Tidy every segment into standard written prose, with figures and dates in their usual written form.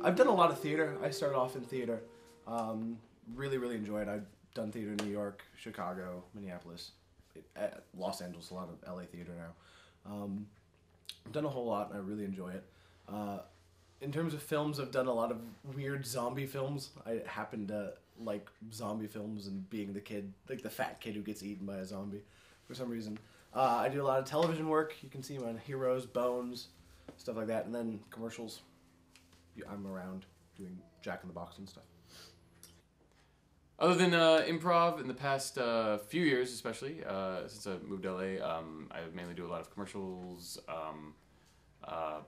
I've done a lot of theater. I started off in theater. Really, really enjoyed it. I've done theater in New York, Chicago, Minneapolis, Los Angeles, a lot of LA theater now. I've done a whole lot and I really enjoy it. In terms of films, I've done a lot of weird zombie films. I happen to like zombie films and being the kid, like the fat kid who gets eaten by a zombie for some reason. I do a lot of television work. You can see me on Heroes, Bones, stuff like that. And then commercials. I'm around doing Jack in the Box and stuff. Other than improv, in the past few years, especially since I moved to LA, I mainly do a lot of commercials, a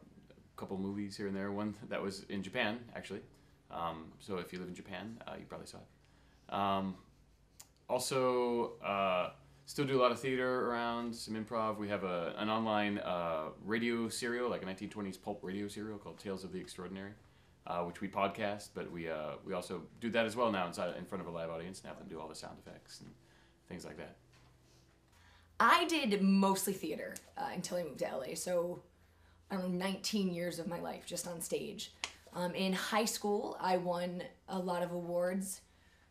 couple movies here and there. One that was in Japan, actually. So if you live in Japan, you probably saw it. Also, still do a lot of theater around, some improv. We have an online radio serial, like a 1920s pulp radio serial called Tales of the Extraordinary. Which we podcast, but we also do that as well now in front of a live audience and have them do all the sound effects and things like that. I did mostly theater until I moved to LA, so I don't know, 19 years of my life just on stage. In high school, I won a lot of awards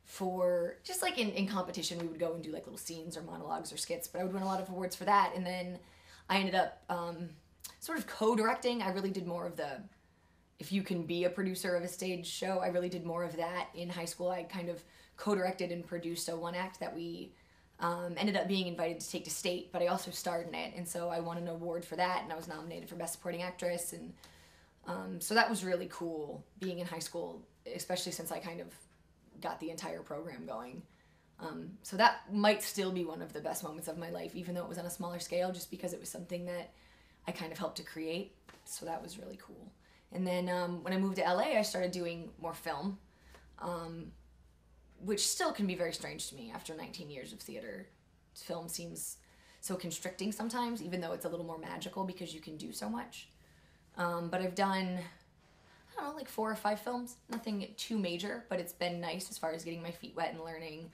for, just like in competition, we would go and do like little scenes or monologues or skits, but I would win a lot of awards for that, and then I ended up sort of co-directing. I really did more of the, if you can be a producer of a stage show, I really did more of that in high school. I kind of co-directed and produced a one act that we ended up being invited to take to state, but I also starred in it, and so I won an award for that, and I was nominated for Best Supporting Actress, and so that was really cool being in high school, especially since I kind of got the entire program going. So that might still be one of the best moments of my life, even though it was on a smaller scale, just because it was something that I kind of helped to create, so that was really cool. And then when I moved to LA, I started doing more film, which still can be very strange to me after 19 years of theater. Film seems so constricting sometimes, even though it's a little more magical because you can do so much. But I've done, I don't know, like 4 or 5 films. Nothing too major, but it's been nice as far as getting my feet wet and learning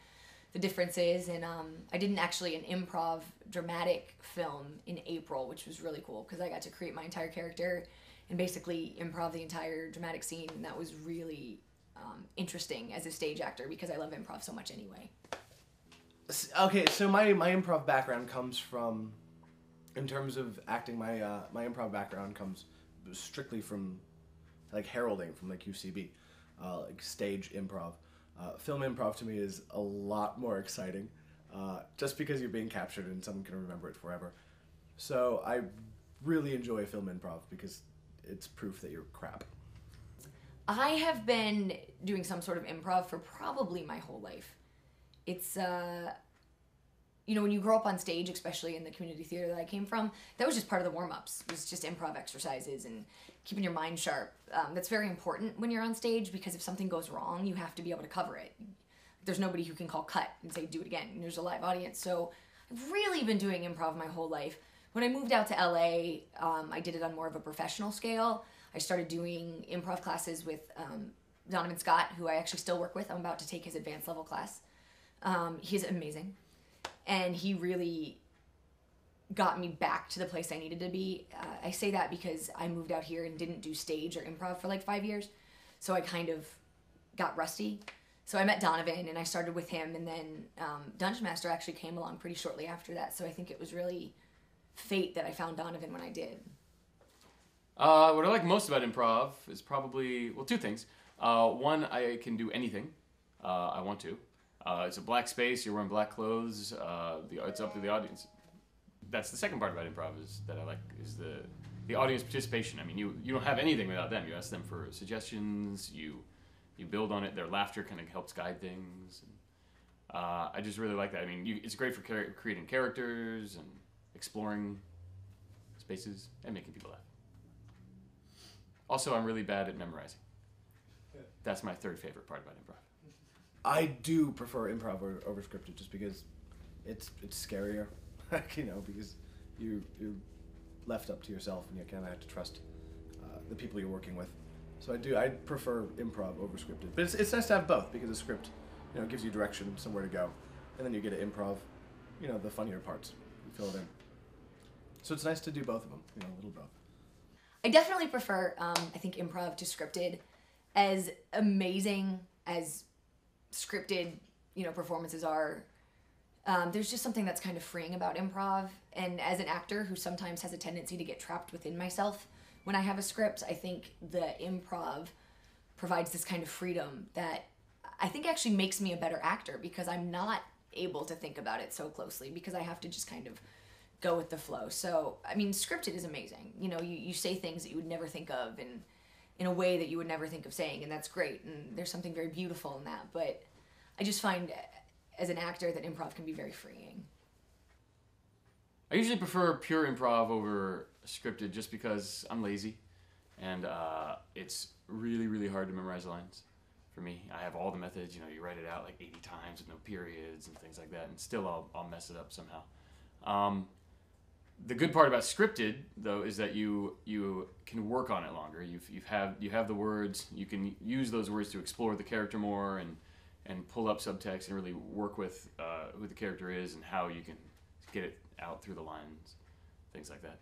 the differences. And I did actually an improv dramatic film in April, which was really cool because I got to create my entire character and basically improv the entire dramatic scene, and that was really interesting as a stage actor because I love improv so much anyway. Okay, so my improv background comes from, in terms of acting, my improv background comes strictly from like heralding, from like UCB, like stage improv. Film improv to me is a lot more exciting, just because you're being captured and someone can remember it forever. So I really enjoy film improv because it's proof that you're crap. I have been doing some sort of improv for probably my whole life. It's, you know, when you grow up on stage, especially in the community theater that I came from, that was just part of the warm-ups. It was just improv exercises and keeping your mind sharp. That's very important when you're on stage because if something goes wrong, you have to be able to cover it. There's nobody who can call cut and say, do it again. And there's a live audience. So I've really been doing improv my whole life. When I moved out to LA, I did it on more of a professional scale. I started doing improv classes with Donovan Scott, who I actually still work with. I'm about to take his advanced level class. He's amazing. And he really got me back to the place I needed to be. I say that because I moved out here and didn't do stage or improv for like 5 years. So I kind of got rusty. So I met Donovan and I started with him, and then Dungeon Master actually came along pretty shortly after that. So I think it was really fate that I found Donovan when I did. What I like most about improv is probably, well, 2 things. One, I can do anything I want to. It's a black space, you're wearing black clothes, it's up to the audience. That's the second part about improv is that I like, is the audience participation. I mean, you don't have anything without them. You ask them for suggestions, you build on it, their laughter kind of helps guide things. And, I just really like that. I mean, it's great for creating characters and exploring spaces and making people laugh. Also, I'm really bad at memorizing. That's my 3rd favorite part about improv. I do prefer improv over scripted just because it's scarier, you know, because you're left up to yourself and you kind of have to trust the people you're working with. So I prefer improv over scripted. But it's nice to have both because a script, you know, gives you direction, somewhere to go, and then you get to improv, you know, the funnier parts. You fill it in. So it's nice to do both of them, you know, a little both. I definitely prefer, I think, improv to scripted. as amazing as scripted, performances are, there's just something that's kind of freeing about improv. And as an actor who sometimes has a tendency to get trapped within myself when I have a script, I think the improv provides this kind of freedom that I think actually makes me a better actor, because I'm not able to think about it so closely, because I have to just kind of go with the flow. So, I mean, scripted is amazing. You say things that you would never think of in a way that you would never think of saying, and that's great. And there's something very beautiful in that. But I just find, as an actor, that improv can be very freeing. I usually prefer pure improv over scripted just because I'm lazy, and it's really, really hard to memorize lines for me. I have all the methods, you write it out like 80 times with no periods and things like that, and still I'll mess it up somehow. The good part about scripted, though, is that you can work on it longer. You have the words. You can use those words to explore the character more and pull up subtext and really work with who the character is and how you can get it out through the lines, things like that.